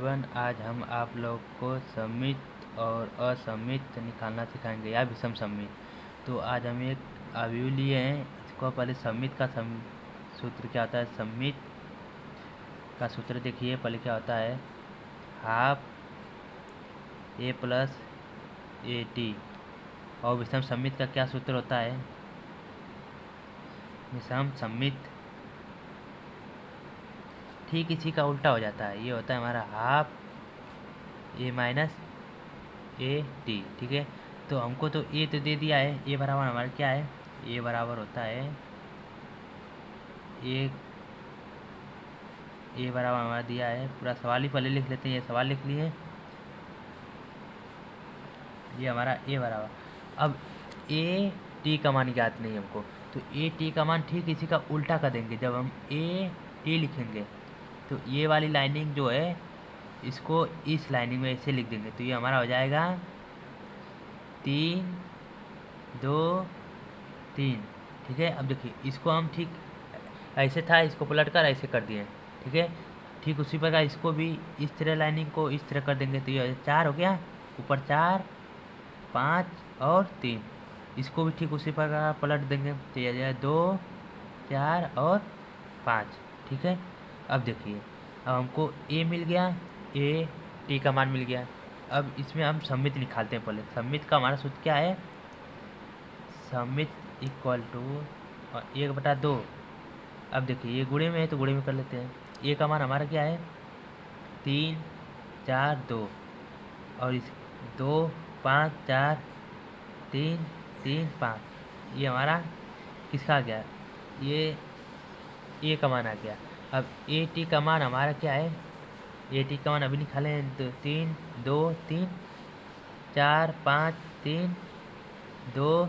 Everyone, आज हम आप लोग को सममित और असममित निकालना सिखाएंगे या विषम सममित। तो आज हम एक अवयव लिए हैं। इसको पहले सममित का सूत्र क्या होता है। सममित का सूत्र देखिए, पहले क्या होता है, half A plus A T. और विषम सममित का क्या सूत्र होता है। विषम सममित ठीक इसी का उल्टा हो जाता है। ये होता है हमारा half A minus A T. ठीक है, तो हमको तो ए तो दे दिया है। ए बराबर हमारा क्या है, ए बराबर होता है ए बराबर हमारा दिया है। पूरा सवाल ही पहले लिख लेते हैं। ये सवाल लिख लिए, ये हमारा ए बराबर। अब ए टी का मान ज्ञात नहीं हमको, तो ए टी का मान ठीक इसी का उल्टा कर देंगे। जब हम ए टी लिखेंगे तो ये वाली लाइनिंग जो है इसको इस लाइनिंग में ऐसे लिख देंगे। तो ये हमारा हो जाएगा 3 2 3। ठीक है, अब देखिए इसको हम ठीक ऐसे था, इसको पलट कर ऐसे कर दिए। ठीक है, ठीक उसी प्रकार इसको भी इस तरह लाइनिंग को इस तरह कर देंगे। तो ये 4 हो गया, ऊपर 4 5 और 3। इसको भी ठीक उसी प्रकार पलट देंगे। तो ये जाए 2 4 और 5। ठीक है, अब देखिए, अब हमको ए मिल गया, ए टी का मान मिल गया। अब इसमें हम सममित निकालते हैं। पहले सममित का हमारा सूत्र क्या है, सममित इक्वल टू 1/2। अब देखिए ये गुणे में है तो गुणे में कर लेते हैं। ए का मान हमारा क्या है, 3 4 2, और इस 2 5 4 3 3 5। ये हमारा किसका आ गया, ये ए का मान आ गया। अब ए टी का मान हमारा क्या है, ए टी का मान अभी निकालें तो 3 2 3 4 5 3 2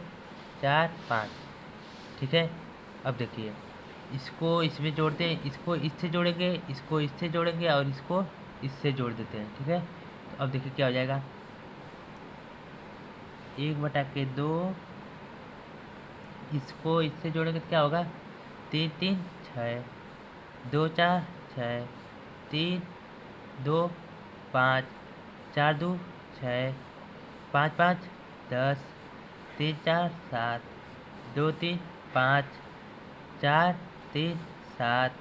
4 5। ठीक है, अब देखिए इसको इसमें जोड़ते हैं, इसको इससे जोड़ेंगे, इसको इससे जोड़ेंगे और इसको इससे जोड़ देते हैं। ठीक है, तो अब देखिए क्या हो जाएगा, 1/2। इसको इससे जोड़ेंगे तो क्या होगा, 3 3 6 2 4 6 3 2 5 4 2 6 5 5 10 3 4 7 2 3 5 4 3 7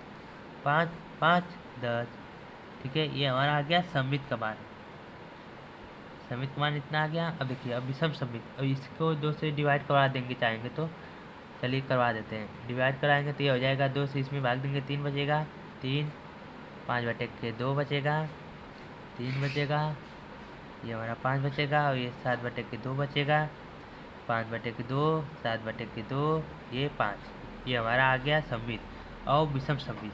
5 5 10। ठीक है, ये हमारा आ गया सममित का मान। सममित का मान इतना आ गया। अब देखिए, अब विषम सममित, अब इसको 2 से डिवाइड करवा देंगे चाहेंगे तो। चलिए करवा देते हैं। डिवाइड कराएंगे तो ये हो जाएगा, 2 से इसमें भाग देंगे 3 बचेगा, 3 5/2 बचेगा, 3 बचेगा, ये हमारा 5 बचेगा, और ये 7/2 बचेगा, 5/2 7/2, ये 5। ये हमारा आ गया सममित और विषम सममित।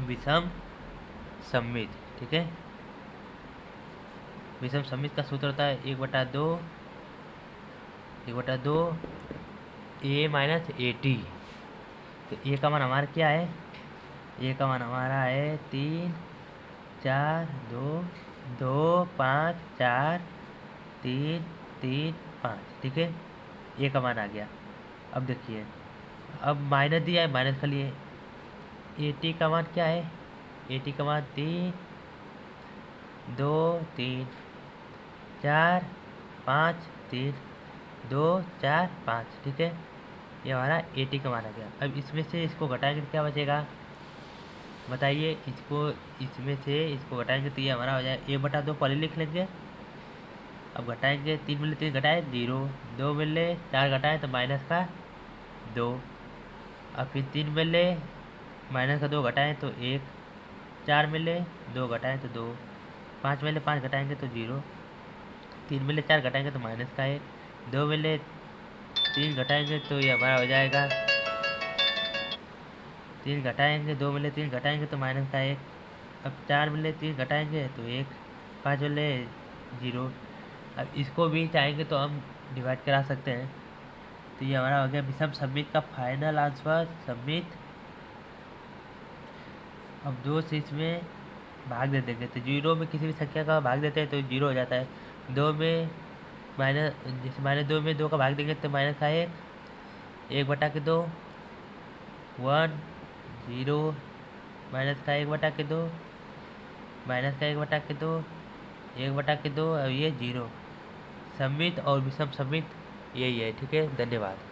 विषम सममित, ठीक है। विषम सममित का सूत्र होता है 1/2 ए माइनस ए टी। तो ए का मान हमारा क्या है, ए का मान हमारा है 3 4 2 2 5 4 3 3 5। ठीक है, ए का मान आ गया। अब देखिए, अब माइनस दिया है, माइनस कर लिए। ए टी का मान क्या है, ए टी का मान 3 2 3 4 5 3 2 4 5। ठीक है, ये हमारा ए टी का मान आ गया। अब इसमें से इसको घटाएंगे तो क्या बचेगा, बताइए। इसको इसमें से इसको घटाएंगे तो ये हमारा हो जाएगा 1/2 पहले लिख लेंगे। अब घटाएंगे, 3 मिले 3 घटाए 0, 2 मिले 4 घटाए तो माइनस का 2। अब फिर 3 मिले माइनस का 2 घटाएं तो 1, 4 मिले 2 घटाएं तो 2, 5 मिले 5 घटाएंगे तो 0, 3 मिले 4 घटाएंगे तो माइनस का 1, 2 मिले 3 घटाएंगे तो ये हमारा हो जाएगा, 3 घटाएंगे 2 मिले 3 घटाएंगे तो माइनस का 1। अब 4 मिले 3 घटाएंगे तो 1, 5 मिले 0। अब इसको भी चाहेंगे तो हम डिवाइड करा सकते हैं। तो ये हमारा हो गया विषम सममित का फाइनल आंसर, सममित। अब 2 से इसमें भाग दे देंगे तो 0 में किसी भी संख्या का भाग देते हैं तो 0 हो जाता है। 2 में माइनस, जैसे -2 में 2 का भाग देंगे तो माइनस का 1, 1/2 1 0 माइनस का 1/2, माइनस का 1/2, 1/2 और ये 0। समित और विषम समित यही है। ठीक है, धन्यवाद।